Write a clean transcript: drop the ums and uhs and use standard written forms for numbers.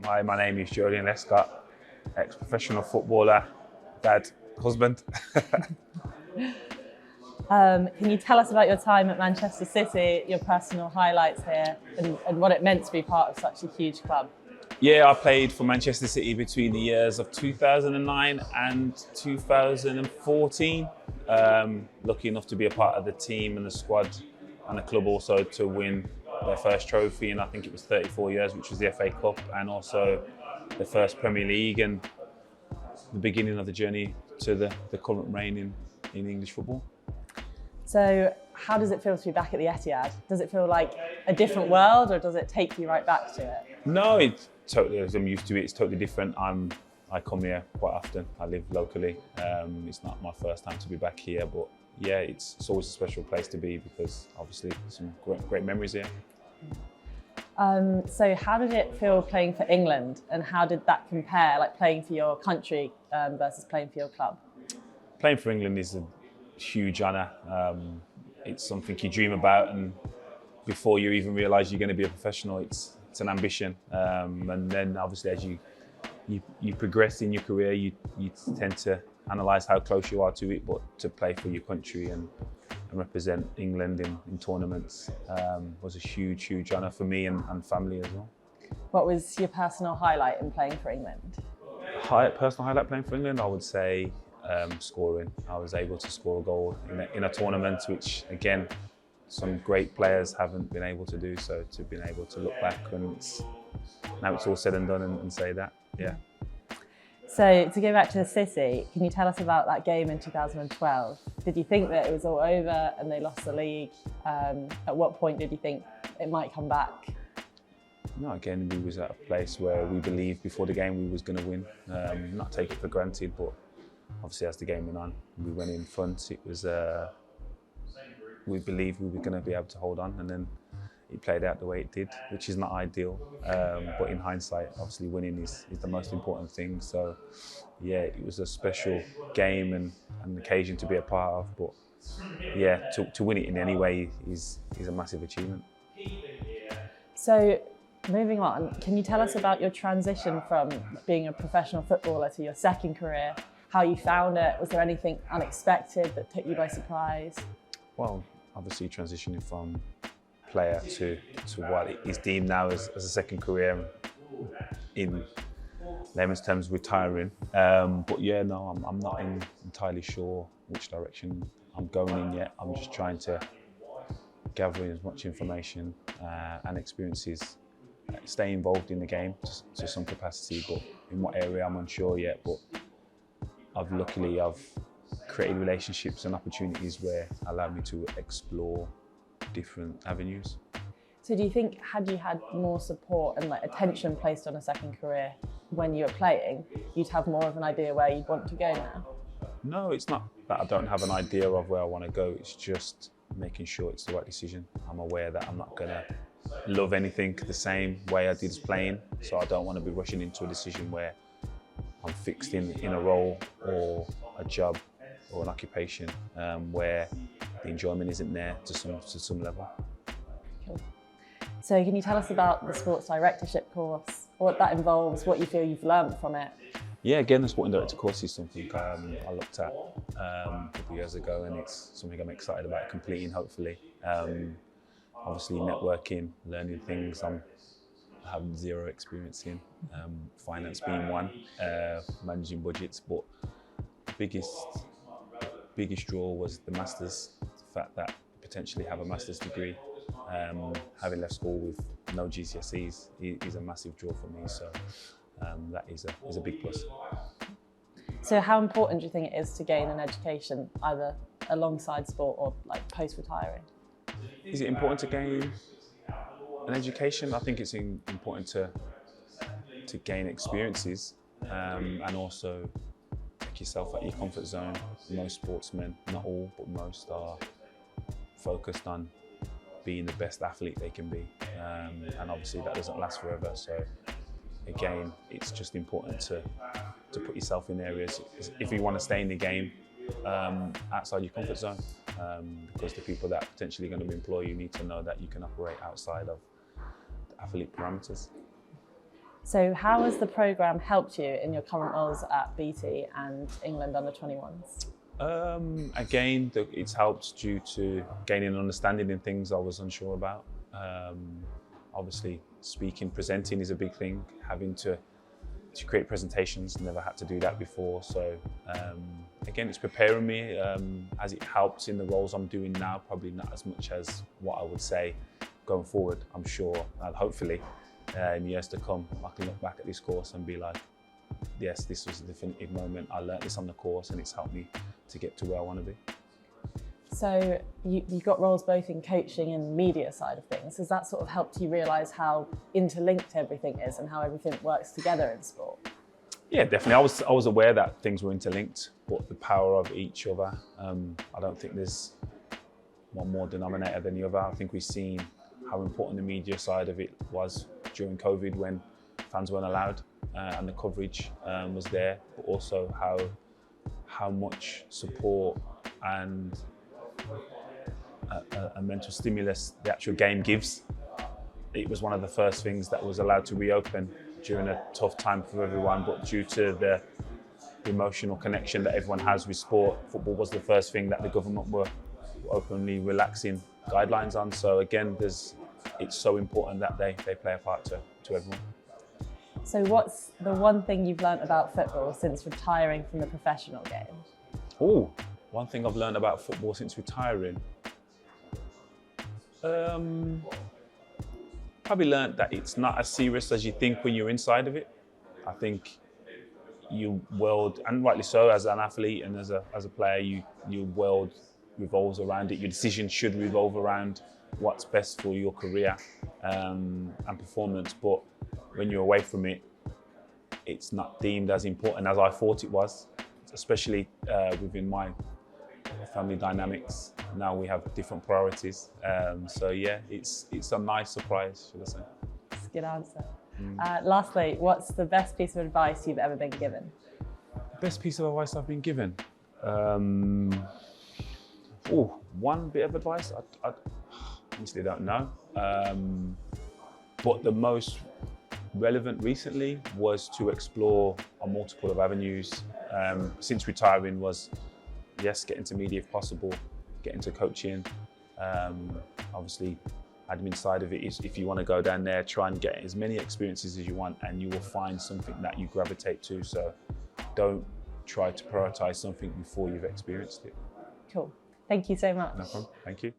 Hi, my name is Joleon Lescott, ex-professional footballer, dad, husband. Can you tell us about your time at Manchester City, your personal highlights here, and what it meant to be part of such a huge club? Yeah, I played for Manchester City between the years of 2009 and 2014. Lucky enough to be a part of the team and the squad and the club also to win their first trophy in I think it was 34 years, which was the FA Cup, and also the first Premier League and the beginning of the journey to the current reign in English football. So how does it feel to be back at the Etihad? Does it feel like a different world, or does it take you right back to it? No, it's totally, as I'm used to it, it's totally different. I come here quite often. I live locally. It's not my first time to be back here, but yeah, it's always a special place to be because obviously some great memories here. So how did it feel playing for England, and how did that compare, like playing for your country versus playing for your club? Playing for England is a huge honour. It's something you dream about, and before you even realise you're going to be a professional, it's an ambition. And then obviously as you progress in your career, you tend to analyse how close you are to it, but to play for your country and represent England in tournaments was a huge honour for me and family as well. What was your personal highlight in playing for England? Personal highlight playing for England, I would say scoring. I was able to score a goal in a tournament, which again, some great players haven't been able to do. So to be able to look back when now it's all said and done and say that, yeah. So to go back to the City, can you tell us about that game in 2012? Did you think that it was all over and they lost the league? At what point did you think it might come back? No, again, we was at a place where we believed before the game we was going to win. Not take it for granted, but obviously as the game went on, we went in front. It was we believed we were going to be able to hold on, and then it played out the way it did, which is not ideal. But in hindsight, obviously winning is the most important thing. So yeah, it was a special game and an occasion to be a part of. But yeah, to win it in any way is a massive achievement. So moving on, can you tell us about your transition from being a professional footballer to your second career? How you found it? Was there anything unexpected that took you by surprise? Well, obviously transitioning from player to what is deemed now as a second career, in layman's terms, retiring. But yeah, no, I'm not entirely sure which direction I'm going in yet. I'm just trying to gather in as much information and experiences, stay involved in the game to some capacity, but in what area I'm unsure yet. But luckily I've created relationships and opportunities where allow me to explore different avenues. So do you think had you had more support and like attention placed on a second career when you were playing, you'd have more of an idea where you'd want to go now? No, it's not that I don't have an idea of where I want to go. It's just making sure it's the right decision. I'm aware that I'm not going to love anything the same way I did as playing, so I don't want to be rushing into a decision where I'm fixed in a role or a job or an occupation where the enjoyment isn't there to some level. Cool. So can you tell us about the Sports Directorship course, what that involves, what you feel you've learned from it? Yeah, again, the Sporting Director course is something I looked at a couple of years ago, and it's something I'm excited about completing, hopefully. Obviously networking, learning things I have zero experience in, finance being one, managing budgets, but the biggest draw was the Masters, the fact that I potentially have a Masters degree. Having left school with no GCSEs is a massive draw for me, so that is a big plus. So how important do you think it is to gain an education, either alongside sport or like post-retiring? Is it important to gain an education? I think it's important to gain experiences and also take yourself out of your comfort zone. Most sportsmen, not all, but most are focused on being the best athlete they can be. And obviously that doesn't last forever. So again, it's just important to put yourself in areas, if you want to stay in the game, outside your comfort zone. Because the people that are potentially going to employ you need to know that you can operate outside of the athlete parameters. So how has the programme helped you in your current roles at BT and England under-21s? Again, it's helped due to gaining an understanding in things I was unsure about. Obviously, speaking, presenting is a big thing. Having to create presentations, never had to do that before. So again, it's preparing me. As it helps in the roles I'm doing now, probably not as much as what I would say going forward, I'm sure, and hopefully in years to come, I can look back at this course and be like, yes, this was a definitive moment. I learned this on the course and it's helped me to get to where I want to be. So you got roles both in coaching and media side of things. Has that sort of helped you realise how interlinked everything is and how everything works together in sport? Yeah, definitely. I was aware that things were interlinked, but the power of each other, I don't think there's one more denominator than the other. I think we've seen how important the media side of it was during COVID when fans weren't allowed and the coverage was there, but also how much support and a mental stimulus the actual game gives. It was one of the first things that was allowed to reopen during a tough time for everyone, but due to the emotional connection that everyone has with sport, football was the first thing that the government were openly relaxing guidelines on. So again, it's so important that they play a part to everyone. So what's the one thing you've learnt about football since retiring from the professional game? Oh, one thing I've learned about football since retiring. Probably learned that it's not as serious as you think when you're inside of it. I think your world, and rightly so, as an athlete and as a player, your world revolves around it. Your decisions should revolve around what's best for your career and performance. But when you're away from it, it's not deemed as important as I thought it was, especially within my family dynamics. Now we have different priorities. So yeah, it's a nice surprise, should I say. That's a good answer. Lastly, what's the best piece of advice you've ever been given? The best piece of advice I've been given? One bit of advice? I honestly don't know. But the most relevant recently was to explore a multiple of avenues. Since retiring was, yes, get into media if possible, get into coaching. Obviously, admin side of it is if you want to go down there, try and get as many experiences as you want and you will find something that you gravitate to. So don't try to prioritize something before you've experienced it. Cool. Thank you so much. No problem. Thank you.